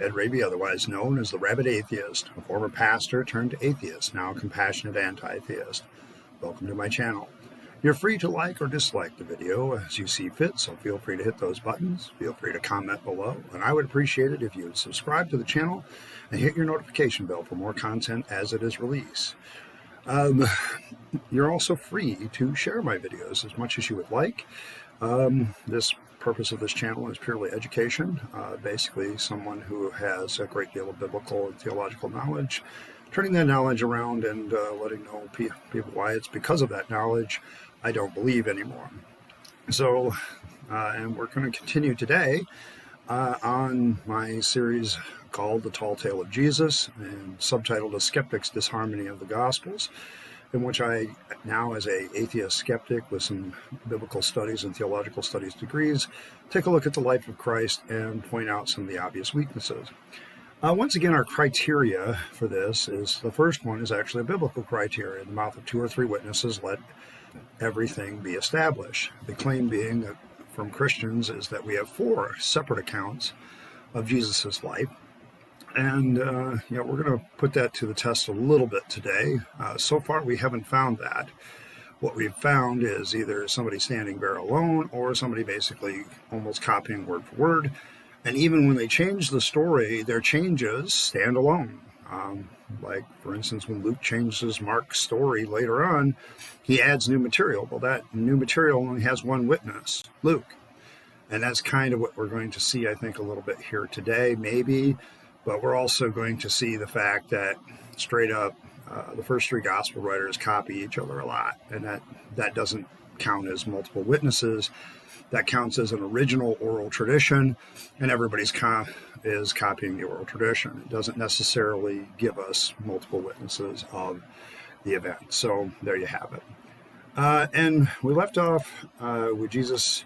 Ed Rabyd, otherwise known as the Rabyd Atheist, a former pastor turned atheist, now a compassionate anti-theist. Welcome to my channel. You're free to like or dislike the video as you see fit, so feel free to hit those buttons. Feel free to comment below, and I would appreciate it if you would subscribe to the channel and hit your notification bell for more content as it is released. You're also free to share my videos as much as you would like. This purpose of this channel is purely education. Basically, someone who has a great deal of biblical and theological knowledge, turning that knowledge around and letting know people why it's because of that knowledge I don't believe anymore. So, and we're going to continue today on my series called The Tall Tale of Jesus, and subtitled A Skeptics, Disharmony of the Gospels, in which I now, as an atheist skeptic with some biblical studies and theological studies degrees, take a look at the life of Christ and point out some of the obvious weaknesses. Once again, our criteria for this is, the first one is actually a biblical criteria. In the mouth of 2 or 3 witnesses, let everything be established. The claim being that from Christians is that we have 4 separate accounts of Jesus's life. And, we're going to put that to the test a little bit today. So far, we haven't found that. What we've found is either somebody standing bare alone or somebody basically almost copying word for word. And even when they change the story, their changes stand alone. Like, for instance, when Luke changes Mark's story later on, he adds new material. Well, that new material only has one witness, Luke. And that's kind of what we're going to see, I think, a little bit here today, maybe. But we're also going to see the fact that, straight up, the first 3 gospel writers copy each other a lot. And that doesn't count as multiple witnesses. That counts as an original oral tradition, and everybody's is copying the oral tradition. It doesn't necessarily give us multiple witnesses of the event. So there you have it. And we left off with Jesus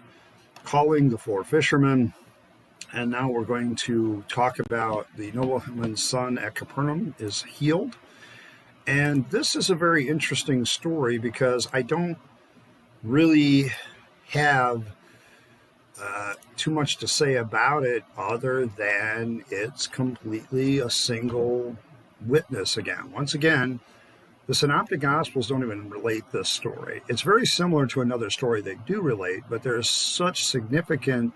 calling the 4 fishermen. And now we're going to talk about the nobleman's son at Capernaum is healed. And this is a very interesting story because I don't really have too much to say about it other than it's completely a single witness again. Once again, the Synoptic Gospels don't even relate this story. It's very similar to another story they do relate, but there's such significant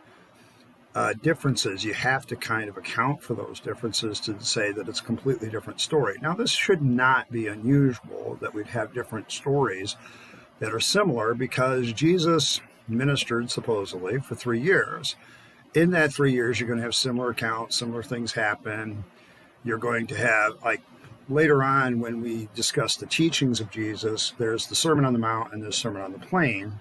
differences, you have to kind of account for those differences to say that it's a completely different story. Now, this should not be unusual that we'd have different stories that are similar, because Jesus ministered supposedly for 3 years. In that 3 years, you're going to have similar accounts, similar things happen. You're going to have, like, later on when we discuss the teachings of Jesus, there's the Sermon on the Mount and the Sermon on the Plain,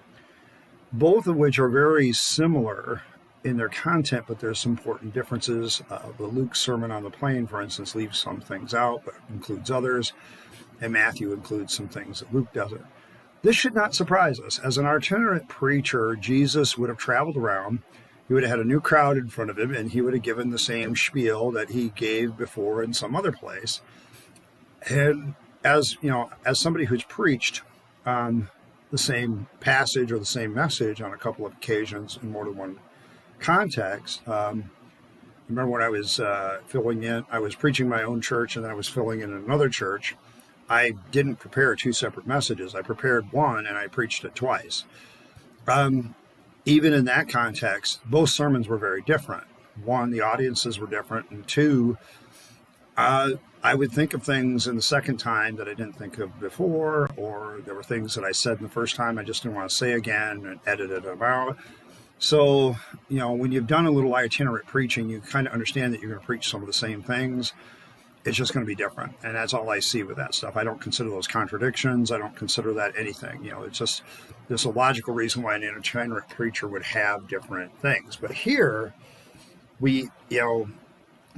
both of which are very similar in their content, but there's some important differences. The Luke Sermon on the Plain, for instance, leaves some things out, but includes others, and Matthew includes some things that Luke doesn't. This should not surprise us. As an itinerant preacher, Jesus would have traveled around. He would have had a new crowd in front of him, and he would have given the same spiel that he gave before in some other place. And as somebody who's preached on the same passage or the same message on a couple of occasions in more than one context. Remember when I was I was preaching my own church, and then I was filling in another church. I didn't prepare 2 separate messages. I prepared one, and I preached it twice. Even in that context, both sermons were very different. 1, the audiences were different, and 2, I would think of things in the second time that I didn't think of before, or there were things that I said in the first time I just didn't want to say again and edited them out. So, when you've done a little itinerant preaching, you kind of understand that you're going to preach some of the same things. It's just going to be different. And that's all I see with that stuff. I don't consider those contradictions. I don't consider that anything. It's just, there's a logical reason why an itinerant preacher would have different things. But here, we don't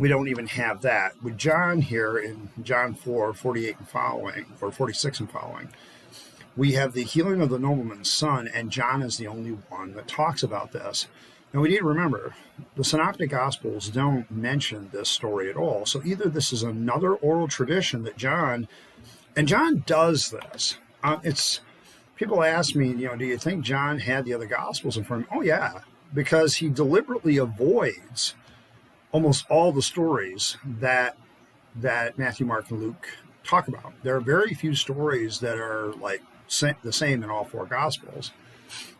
even have that. With John here in John 4:48 and following, or 46 and following, we have the healing of the nobleman's son, and John is the only one that talks about this. Now, we need to remember, the Synoptic Gospels don't mention this story at all. So either this is another oral tradition that John does this. People ask me, do you think John had the other Gospels in front of him? Oh, yeah, because he deliberately avoids almost all the stories that Matthew, Mark, and Luke talk about. There are very few stories that are like the same in all four Gospels,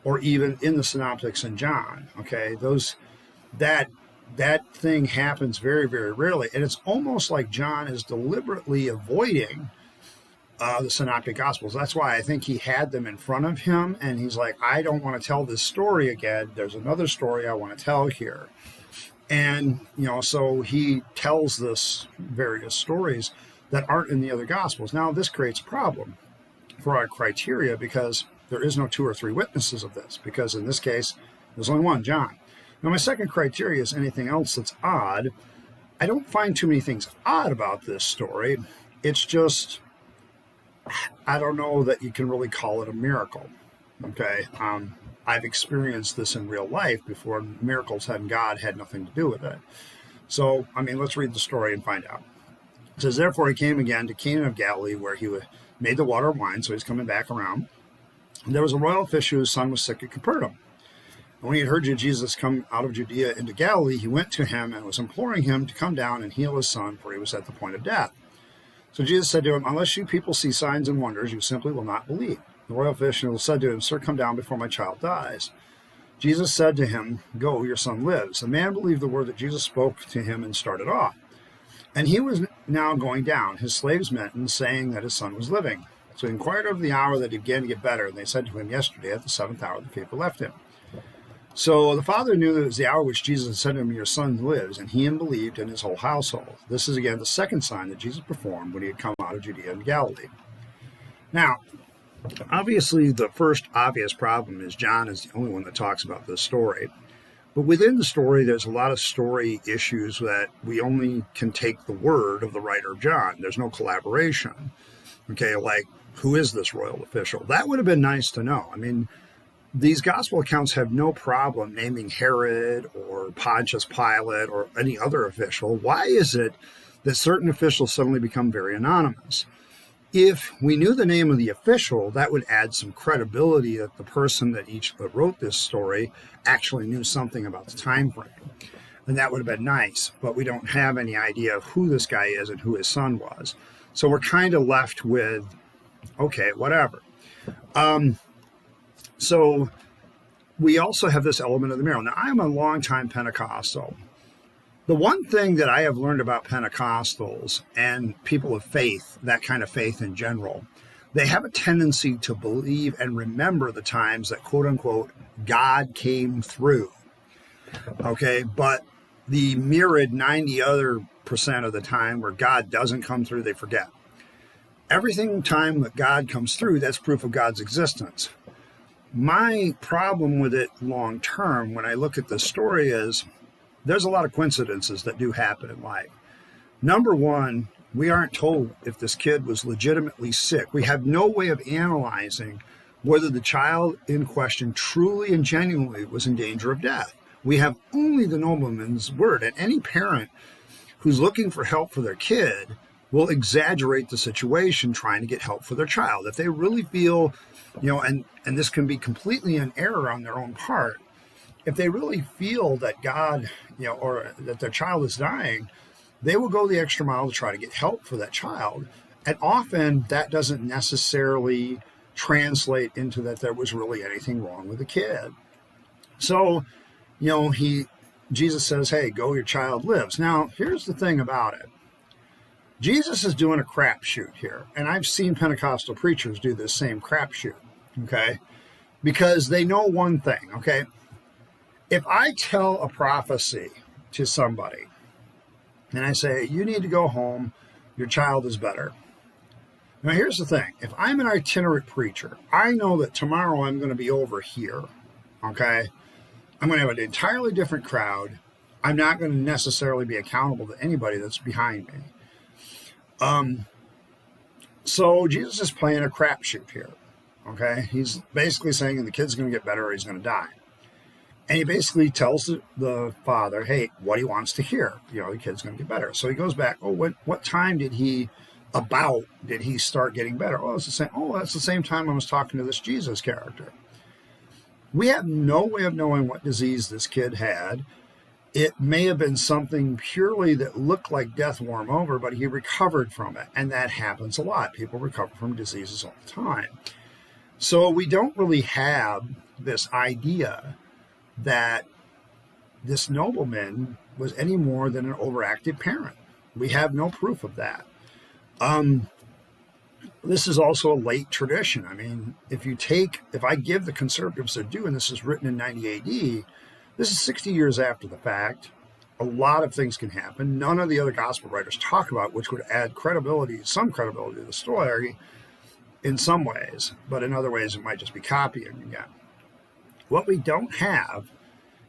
or even in the Synoptics and John. Okay, that thing happens very, very rarely, and it's almost like John is deliberately avoiding the Synoptic Gospels. That's why I think he had them in front of him, and he's like, I don't want to tell this story again. There's another story I want to tell here. And, so he tells this various stories that aren't in the other Gospels. Now, this creates a problem for our criteria because there is no 2 or 3 witnesses of this, because in this case, there's only one, John. Now, my second criteria is anything else that's odd. I don't find too many things odd about this story. It's just, I don't know that you can really call it a miracle. Okay, I've experienced this in real life before. Miracles and God had nothing to do with it. So, let's read the story and find out. It says, therefore he came again to Cana of Galilee, where he made the water wine, so he's coming back around. And there was a royal official whose son was sick at Capernaum. And when he had heard Jesus come out of Judea into Galilee, he went to him and was imploring him to come down and heal his son, for he was at the point of death. So Jesus said to him, unless you people see signs and wonders, you simply will not believe. The royal official said to him, sir, come down before my child dies. Jesus said to him, go, your son lives. The man believed the word that Jesus spoke to him and started off. And he was now going down. His slaves met him, saying that his son was living. So he inquired of the hour that he began to get better. And they said to him, yesterday at the 7th hour, the fever left him. So the father knew that it was the hour which Jesus had said to him, your son lives, and he believed in his whole household. This is again the second sign that Jesus performed when he had come out of Judea and Galilee. Now, obviously, the first obvious problem is John is the only one that talks about this story. But within the story, there's a lot of story issues that we only can take the word of the writer of John. There's no collaboration. Okay, like, who is this royal official? That would have been nice to know. These gospel accounts have no problem naming Herod or Pontius Pilate or any other official. Why is it that certain officials suddenly become very anonymous? If we knew the name of the official, that would add some credibility that the person that wrote this story actually knew something about the time frame. And that would have been nice, but we don't have any idea of who this guy is and who his son was. So we're kind of left with, okay, whatever. So we also have this element of the miracle. Now, I'm a longtime Pentecostal. The one thing that I have learned about Pentecostals and people of faith, that kind of faith in general, they have a tendency to believe and remember the times that, quote unquote, God came through. Okay, but the myriad 90 other % of the time where God doesn't come through, they forget. Everything time that God comes through, that's proof of God's existence. My problem with it long term, when I look at this story, is there's a lot of coincidences that do happen in life. Number one, we aren't told if this kid was legitimately sick. We have no way of analyzing whether the child in question truly and genuinely was in danger of death. We have only the nobleman's word, and any parent who's looking for help for their kid will exaggerate the situation trying to get help for their child. If they really feel, and this can be completely an error on their own part, if they really feel that God, or that their child is dying, they will go the extra mile to try to get help for that child. And often that doesn't necessarily translate into that there was really anything wrong with the kid. So, Jesus says, hey, go, your child lives. Now, here's the thing about it. Jesus is doing a crapshoot here. And I've seen Pentecostal preachers do this same crapshoot, okay? Because they know one thing, okay? If I tell a prophecy to somebody and I say, you need to go home, your child is better. Now, here's the thing. If I'm an itinerant preacher, I know that tomorrow I'm going to be over here, okay? I'm going to have an entirely different crowd. I'm not going to necessarily be accountable to anybody that's behind me. So Jesus is playing a crapshoot here, okay? He's basically saying the kid's going to get better or he's going to die. And he basically tells the father, hey, what he wants to hear. The kid's going to get better. So he goes back, what time did he start getting better? That's the same time I was talking to this Jesus character. We have no way of knowing what disease this kid had. It may have been something purely that looked like death wore him over, but he recovered from it. And that happens a lot. People recover from diseases all the time. So we don't really have this idea that this nobleman was any more than an overactive parent. We have no proof of that. This is also a late tradition. I mean, if I give the conservatives their due, and this is written in 90 AD, this is 60 years after the fact. A lot of things can happen. None of the other gospel writers talk about, which would add some credibility to the story in some ways, but in other ways it might just be copying again. What we don't have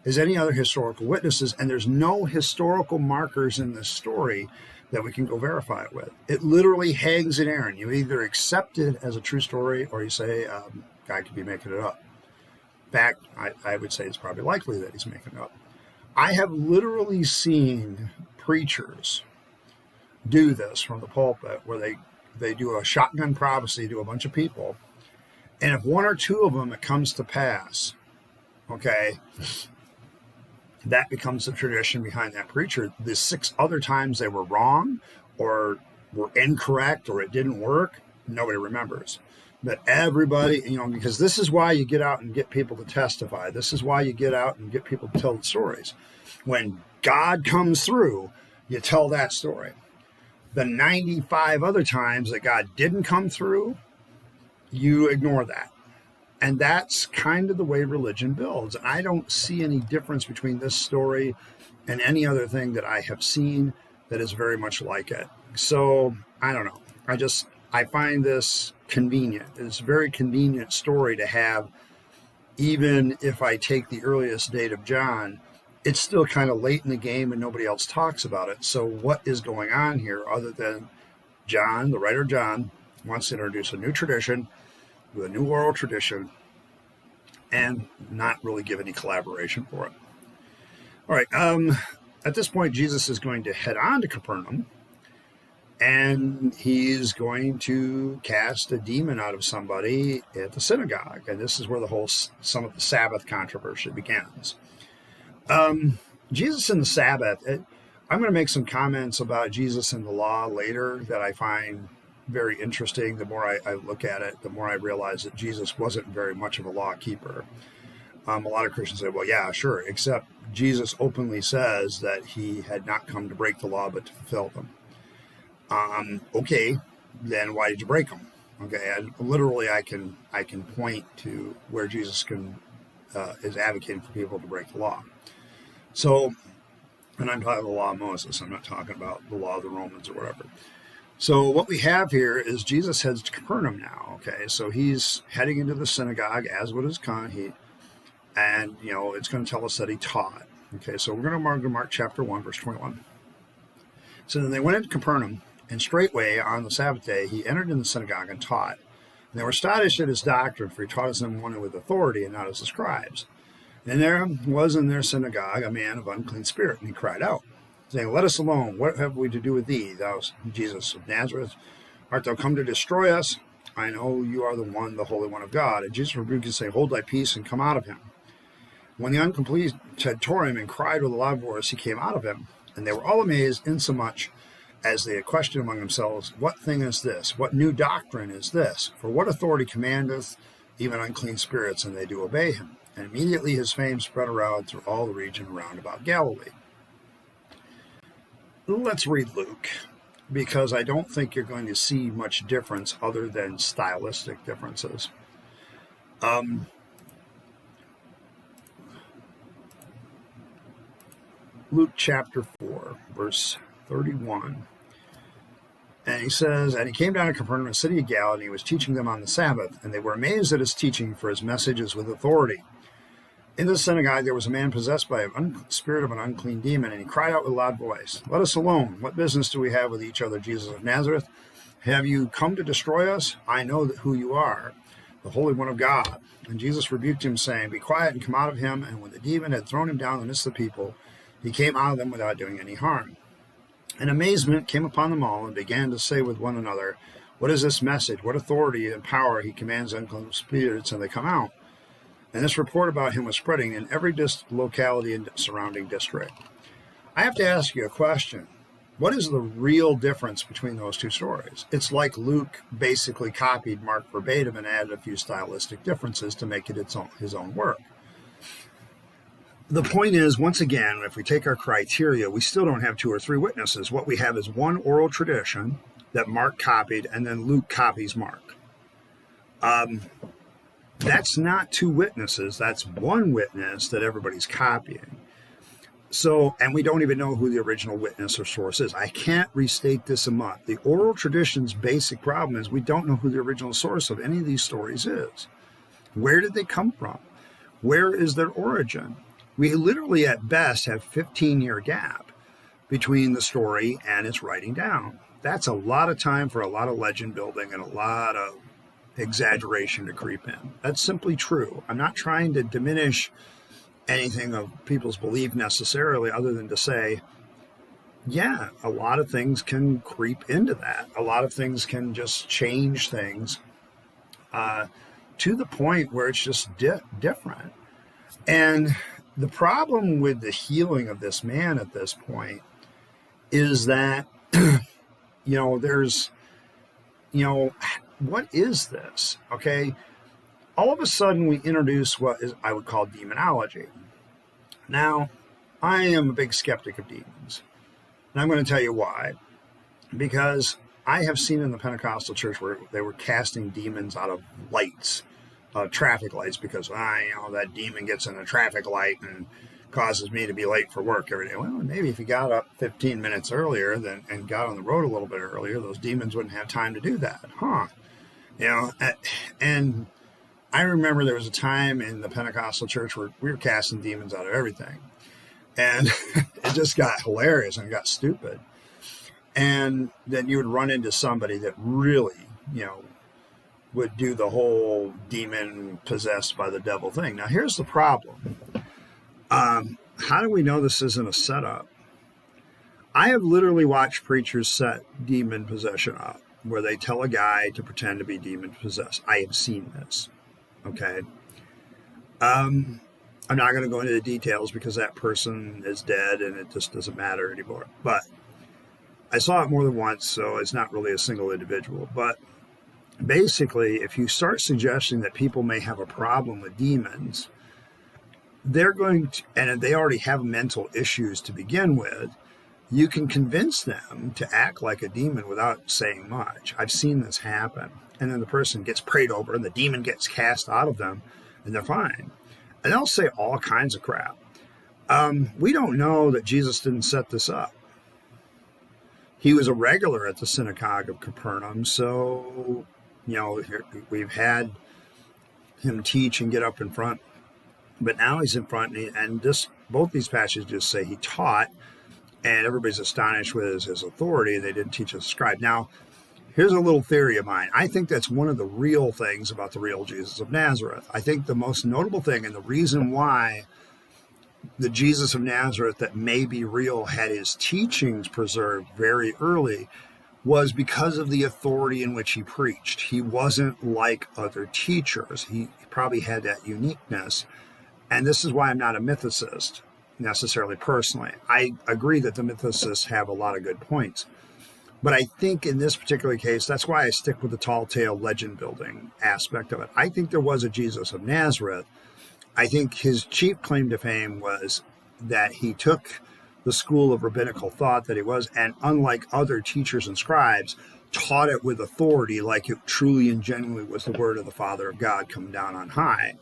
is any other historical witnesses, and there's no historical markers in this story that we can go verify it with. It literally hangs in air, and you either accept it as a true story or you say, guy could be making it up. In fact, I would say it's probably likely that he's making it up. I have literally seen preachers do this from the pulpit where they do a shotgun prophecy to a bunch of people, and if one or two of them it comes to pass, okay, that becomes the tradition behind that preacher. The 6 other times they were wrong or were incorrect or it didn't work, nobody remembers. But everybody, because this is why you get out and get people to testify. This is why you get out and get people to tell the stories. When God comes through, you tell that story. The 95 other times that God didn't come through, you ignore that. And that's kind of the way religion builds. I don't see any difference between this story and any other thing that I have seen that is very much like it. So, I don't know. I find this convenient. It's a very convenient story to have, even if I take the earliest date of John. It's still kind of late in the game and nobody else talks about it. So what is going on here other than John, the writer John, wants to introduce a new tradition with a new oral tradition and not really give any collaboration for it. All right. At this point, Jesus is going to head on to Capernaum, and he's going to cast a demon out of somebody at the synagogue. And this is where some of the Sabbath controversy begins. Jesus and the Sabbath. I'm going to make some comments about Jesus and the law later that I find very interesting. The more I look at it, the more I realize that Jesus wasn't very much of a law keeper. A lot of Christians say, well, yeah, sure, except Jesus openly says that he had not come to break the law, but to fulfill them. Okay, then why did you break them? Okay, and literally I can point to where Jesus is advocating for people to break the law. So, and I'm talking about the law of Moses. I'm not talking about the law of the Romans or whatever. So what we have here is Jesus heads to Capernaum now. Okay, so he's heading into the synagogue, as would his kind. And it's going to tell us that he taught. Okay, so we're going to Mark chapter 1, verse 21. So then they went into Capernaum, and straightway on the Sabbath day he entered in the synagogue and taught. And they were astonished at his doctrine, for he taught as one with authority and not as the scribes. And there was in their synagogue a man of unclean spirit, and he cried out, saying, let us alone. What have we to do with thee, thou Jesus of Nazareth? Art thou come to destroy us? I know you are the Holy One of God. And Jesus rebuked him, saying, hold thy peace and come out of him. When the unclean had tore him and cried with a loud voice, he came out of him. And they were all amazed, insomuch as they had questioned among themselves, what thing is this? What new doctrine is this? For what authority commandeth even unclean spirits, and they do obey him? And immediately his fame spread around through all the region round about Galilee. Let's read Luke, because I don't think you're going to see much difference other than stylistic differences. Luke chapter 4, verse 31. And he says, and he came down to Capernaum, a city of Galilee, and he was teaching them on the Sabbath. And they were amazed at his teaching, for his message is with authority. In the synagogue there was a man possessed by a spirit of an unclean demon, and he cried out with a loud voice, let us alone. What business do we have with each other, Jesus of Nazareth? Have you come to destroy us? I know who you are, the Holy One of God. And Jesus rebuked him, saying, be quiet and come out of him. And when the demon had thrown him down in the midst of the people, he came out of them without doing any harm. And amazement came upon them all, and began to say with one another, what is this message? What authority and power he commands unclean spirits, and they come out? And this report about him was spreading in every locality and surrounding district. I have to ask you a question. What is the real difference between those two stories? It's like Luke basically copied Mark verbatim and added a few stylistic differences to make it his own work. The point is, once again, if we take our criteria, we still don't have 2 or 3 witnesses. What we have is one oral tradition that Mark copied, and then Luke copies Mark. That's not 2 witnesses. That's one witness that everybody's copying. So, and we don't even know who the original witness or source is. I can't restate this enough. The oral tradition's basic problem is we don't know who the original source of any of these stories is. Where did they come from? Where is their origin? We literally, at best, have 15-year gap between the story and its writing down. That's a lot of time for a lot of legend building and a lot of exaggeration to creep in. That's simply true. I'm not trying to diminish anything of people's belief necessarily, other than to say, yeah, a lot of things can creep into that. A lot of things can just change things to the point where it's just different. And the problem with the healing of this man at this point is that, there's, what is this? Okay. All of a sudden we introduce what is I would call demonology. Now, I am a big skeptic of demons. And I'm going to tell you why. Because I have seen in the Pentecostal church where they were casting demons out of lights, traffic lights, because that demon gets in a traffic light and causes me to be late for work every day. Well, maybe if you got up 15 minutes earlier and got on the road a little bit earlier, those demons wouldn't have time to do that. And I remember there was a time in the Pentecostal church where we were casting demons out of everything. And it just got hilarious and got stupid. And then you would run into somebody that really, would do the whole demon possessed by the devil thing. Now, here's the problem. How do we know this isn't a setup? I have literally watched preachers set demon possession up, where they tell a guy to pretend to be demon possessed. I have seen this. Okay. I'm not going to go into the details because that person is dead and it just doesn't matter anymore. But I saw it more than once, so it's not really a single individual. But basically, if you start suggesting that people may have a problem with demons, they're going to, and they already have mental issues to begin with, you can convince them to act like a demon without saying much. I've seen this happen. And then the person gets prayed over and the demon gets cast out of them and they're fine. And they'll say all kinds of crap. We don't know that Jesus didn't set this up. He was a regular at the synagogue of Capernaum. So, we've had him teach and get up in front. But now he's in front and both these passages say he taught, and everybody's astonished with his authority. They didn't teach us to scribe. Now, here's a little theory of mine. I think that's one of the real things about the real Jesus of Nazareth. I think the most notable thing, and the reason why the Jesus of Nazareth that may be real had his teachings preserved very early, was because of the authority in which he preached. He wasn't like other teachers. He probably had that uniqueness. And this is why I'm not a mythicist, necessarily personally. I agree that the mythicists have a lot of good points. But I think in this particular case, that's why I stick with the tall tale legend building aspect of it. I think there was a Jesus of Nazareth. I think his chief claim to fame was that he took the school of rabbinical thought that he was, and unlike other teachers and scribes, taught it with authority like it truly and genuinely was the word of the Father of God come down on high.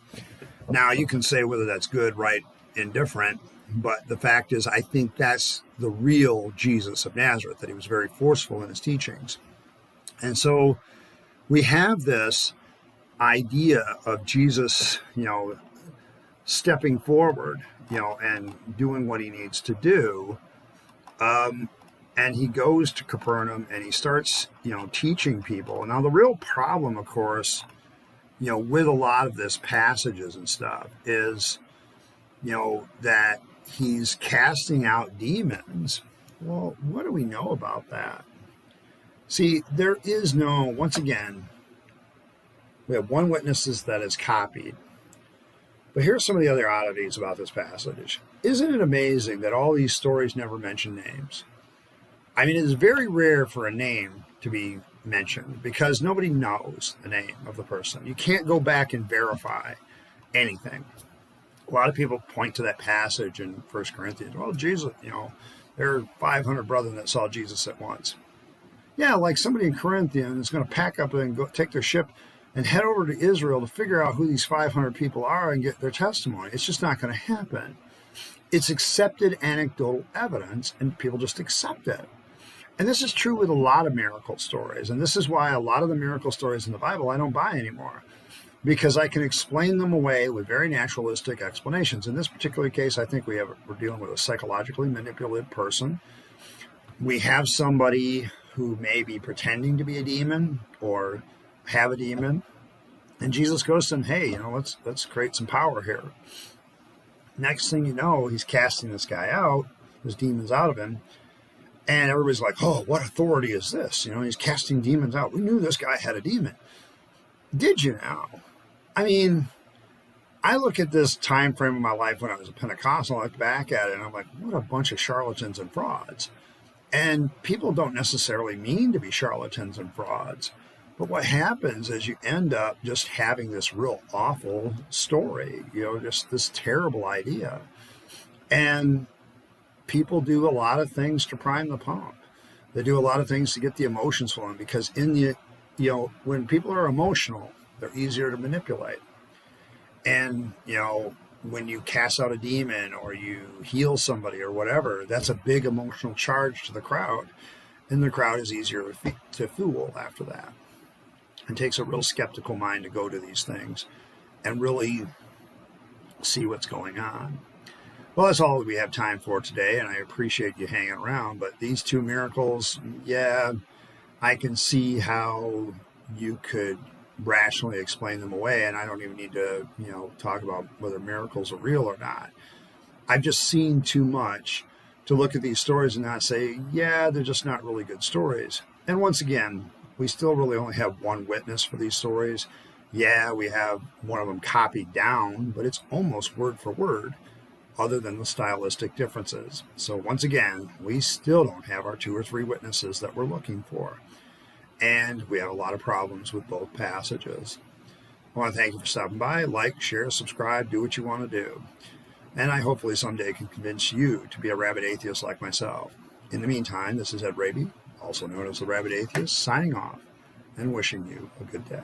Now, you can say whether that's good, right, indifferent, but the fact is, I think that's the real Jesus of Nazareth, that he was very forceful in his teachings. And so we have this idea of Jesus, stepping forward, and doing what he needs to do. And he goes to Capernaum and he starts, teaching people. Now, the real problem, of course, with a lot of this passages and stuff is, that he's casting out demons. Well, what do we know about that? See, there is once again, we have one witness that is copied. But here's some of the other oddities about this passage. Isn't it amazing that all these stories never mention names? I mean, it is very rare for a name to be mentioned because nobody knows the name of the person. You can't go back and verify anything. A lot of people point to that passage in 1 Corinthians. Well, Jesus, there are 500 brethren that saw Jesus at once. Yeah, like somebody in Corinthians is going to pack up and go take their ship and head over to Israel to figure out who these 500 people are and get their testimony. It's just not going to happen. It's accepted anecdotal evidence, and people just accept it. And this is true with a lot of miracle stories. And this is why a lot of the miracle stories in the Bible I don't buy anymore, because I can explain them away with very naturalistic explanations. In this particular case, I think we're dealing with a psychologically manipulative person. We have somebody who may be pretending to be a demon or have a demon, and Jesus goes to them, hey, let's create some power here. Next thing you know, he's casting this guy out, there's demons out of him, and everybody's like, oh, what authority is this? He's casting demons out. We knew this guy had a demon. Did you now? I mean, I look at this time frame of my life when I was a Pentecostal, I look back at it, and I'm like, what a bunch of charlatans and frauds. And people don't necessarily mean to be charlatans and frauds. But what happens is you end up just having this real awful story, just this terrible idea. And people do a lot of things to prime the pump. They do a lot of things to get the emotions flowing, because when people are emotional, they're easier to manipulate. And, when you cast out a demon or you heal somebody or whatever, that's a big emotional charge to the crowd. And the crowd is easier to fool after that. It takes a real skeptical mind to go to these things and really see what's going on. Well, that's all that we have time for today, and I appreciate you hanging around. But these two miracles, yeah, I can see how you could rationally explain them away, and I don't even need to, talk about whether miracles are real or not. I've just seen too much to look at these stories and not say, yeah, they're just not really good stories. And once again, we still really only have one witness for these stories. Yeah, we have one of them copied down, but it's almost word for word, other than the stylistic differences. So once again, we still don't have our 2 or 3 witnesses that we're looking for. And we have a lot of problems with both passages. I want to thank you for stopping by. Like, share, subscribe, do what you want to do. And I hopefully someday can convince you to be a rabid atheist like myself. In the meantime, this is Rabyd, also known as the Rabid Atheist, signing off and wishing you a good day.